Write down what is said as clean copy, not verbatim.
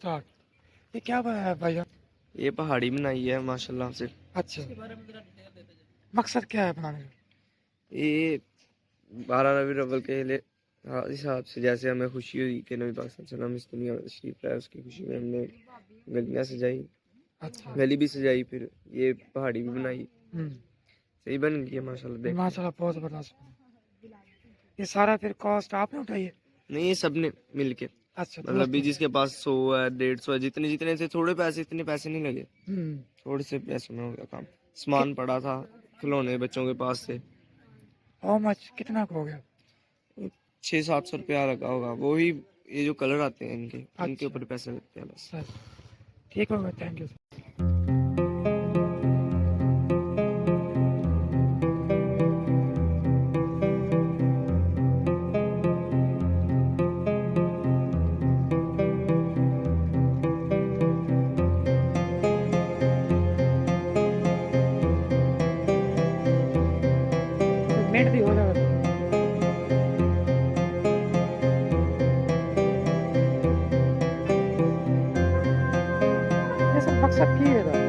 Start. ये क्या बनाया है भाई? ये पहाड़ी बनाई है माशाल्लाह से। अच्छा, मकसद क्या है बनाने का? ये 12 रबी अव्वल के हिसाब से जैसे हमें खुशी हुई कि नबी पाक सल्लल्लाहु अलैहि वसल्लम इस दुनिया में तशरीफ लाए, उसकी खुशी में हमने गलियां सजाई, अच्छा। गली भी सजाई, फिर ये पहाड़ी भी बनाई। हम्म, सही बन गई है माशाल्लाह, देख। माशाल्लाह बहुत ज़बरदस्त। ये सारा फिर कॉस्ट आपने उठाई है? नहीं, ये सब ने मिल के, अच्छा, मतलब दोस्त अभी ने। जिसके पास 100 है, 150 है, जितने जितने से थोड़े पैसे, इतने पैसे नहीं लगे, हम्म, थोड़े से पैसों में हो गया काम। कि, सामान पड़ा था, खिलौने बच्चों के पास से। हाउ मच, कितना का हो गया? 600-700 रुपया लगा होगा, वो ही ये जो कलर आते हैं इनके, इनके अच्छा, ऊपर पैसे लगते हैं बस। सर ठीक हो गया, थैंक यू। मिनट भी हो जाएगा। ये सब मकसद की है।